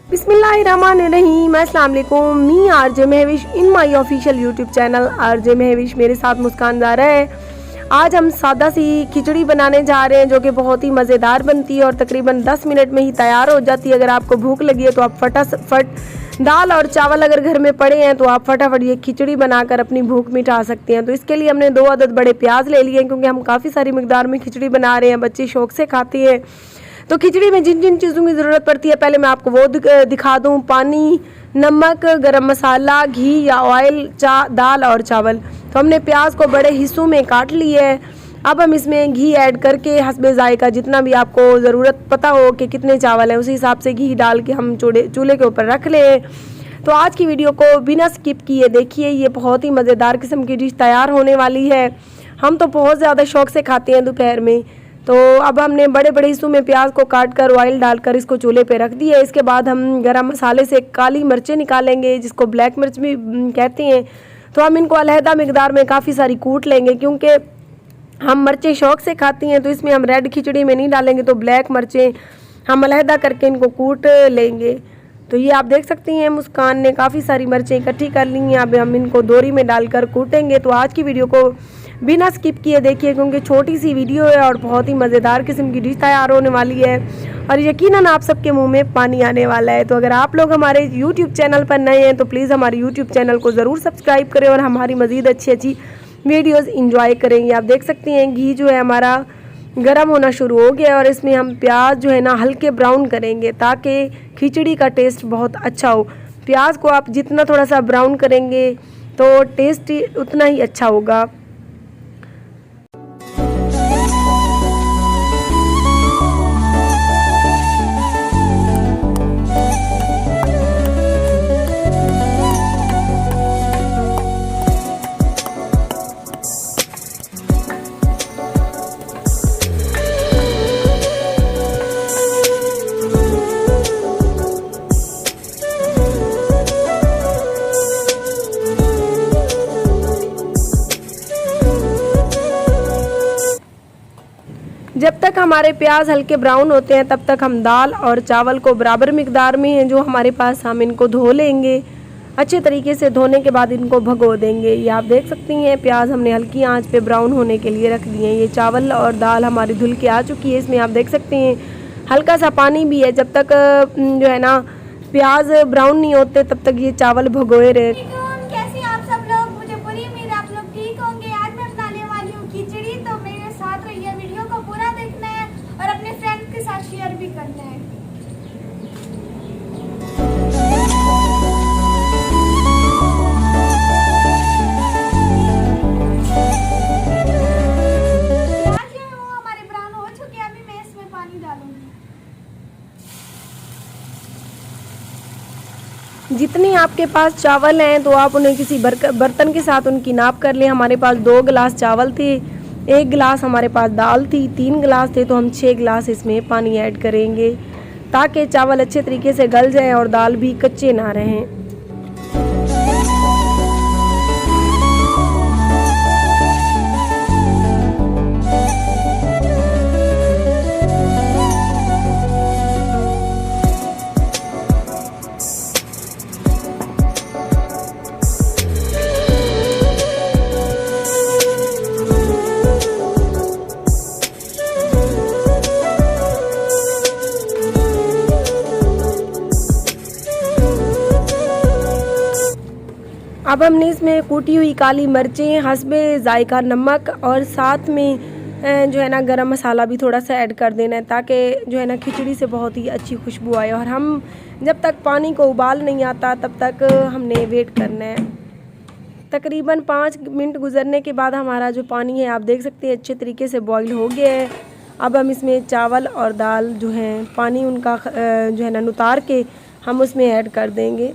बिस्मिल्लाहिर्रहमानिर्रहीम, अस्सलाम वालेकुम। मी RJ Mahvish in my official YouTube channel RJ Mahvish. मेरे साथ मुस्कान ज़ारा है। आज हम सादा सी खिचड़ी बनाने जा रहे हैं जो कि बहुत ही मज़ेदार बनती है और तकरीबन 10 मिनट में ही तैयार हो जाती है। अगर आपको भूख लगी है तो आप फटाफट दाल और चावल अगर घर में पड़े हैं तो आप फटाफट ये खिचड़ी बनाकर अपनी भूख मिटा सकते हैं। तो इसके लिए हमने 2 अदद बड़े प्याज ले लिए हैं क्योंकि हम काफ़ी सारी मिकदार में खिचड़ी बना रहे हैं, बच्चे शौक से खाते हैं। तो खिचड़ी में जिन जिन चीज़ों की ज़रूरत पड़ती है पहले मैं आपको वो दिखा दूँ। पानी, नमक, गरम मसाला, घी या ऑयल, दाल और चावल। तो हमने प्याज को बड़े हिस्सों में काट लिया है। अब हम इसमें घी ऐड करके हस्बे ज़ायका जितना भी आपको ज़रूरत पता हो कि कितने चावल हैं उसी हिसाब से घी डाल के हम चूल्हे के ऊपर रख लें। तो आज की वीडियो को बिना स्किप किए देखिए, ये बहुत ही मज़ेदार किस्म की डिश तैयार होने वाली है। हम तो बहुत ज़्यादा शौक़ से खाते हैं दोपहर में। तो अब हमने बड़े बड़े हिस्सों में प्याज को काट कर ऑयल डालकर इसको चूल्हे पे रख दिया। इसके बाद हम गरम मसाले से काली मिर्चें निकालेंगे जिसको ब्लैक मिर्च भी कहते हैं। तो हम इनको अलहदा मिकदार में काफ़ी सारी कूट लेंगे क्योंकि हम मिर्चें शौक़ से खाती हैं। तो इसमें हम रेड खिचड़ी में नहीं डालेंगे, तो ब्लैक मिर्चें हम अलहदा करके इनको कूट लेंगे। तो ये आप देख सकती हैं मुस्कान ने काफ़ी सारी मिर्चें इकट्ठी कर ली हैं। अब हम इनको दोरी में डालकर कूटेंगे। तो आज की वीडियो को बिना स्किप किए देखिए क्योंकि छोटी सी वीडियो है और बहुत ही मज़ेदार किस्म की डिश तैयार होने वाली है और यकीनन आप सबके मुंह में पानी आने वाला है। तो अगर आप लोग हमारे यूट्यूब चैनल पर नए हैं तो प्लीज़ हमारे यूट्यूब चैनल को ज़रूर सब्सक्राइब करें और हमारी मज़ीद अच्छी अच्छी वीडियोज़ इंजॉय करेंगे। आप देख सकती हैं घी जो है हमारा गर्म होना शुरू हो गया और इसमें हम प्याज जो है ना हल्के ब्राउन करेंगे ताकि खिचड़ी का टेस्ट बहुत अच्छा हो। प्याज को आप जितना थोड़ा सा ब्राउन करेंगे तो टेस्ट उतना ही अच्छा होगा। जब तक हमारे प्याज हल्के ब्राउन होते हैं तब तक हम दाल और चावल को बराबर मिकदार में हैं जो हमारे पास, हम इनको धो लेंगे। अच्छे तरीके से धोने के बाद इनको भगो देंगे। ये आप देख सकती हैं प्याज हमने हल्की आंच पे ब्राउन होने के लिए रख दिए हैं। ये चावल और दाल हमारी धुल के आ चुकी है। इसमें आप देख सकते हैं हल्का सा पानी भी है। जब तक जो है ना प्याज ब्राउन नहीं होते तब तक ये चावल भगोए रहे। शेयर भी करना है। प्याज जो है वो हमारे ब्राउन हो चुके हैं। अभी मैं इसमें पानी डालूंगी। जितनी आपके पास चावल हैं तो आप उन्हें किसी बर्तन के साथ उनकी नाप कर लें। हमारे पास 2 गिलास चावल थे, 1 गिलास हमारे पास दाल थी, 3 गिलास थे तो हम 6 गिलास इसमें पानी ऐड करेंगे ताकि चावल अच्छे तरीके से गल जाए और दाल भी कच्चे ना रहें। अब हमने इसमें कूटी हुई काली मिर्चें, हस्बे ज़ायका नमक और साथ में जो है ना गरम मसाला भी थोड़ा सा ऐड कर देना है ताकि जो है ना खिचड़ी से बहुत ही अच्छी खुशबू आए। और हम जब तक पानी को उबाल नहीं आता तब तक हमने वेट करना है। तकरीबन 5 मिनट गुजरने के बाद हमारा जो पानी है आप देख सकते हैं अच्छे तरीके से बॉईल हो गया है। अब हम इसमें चावल और दाल जो हैं पानी उनका जो है ना उतार के हम उसमें ऐड कर देंगे।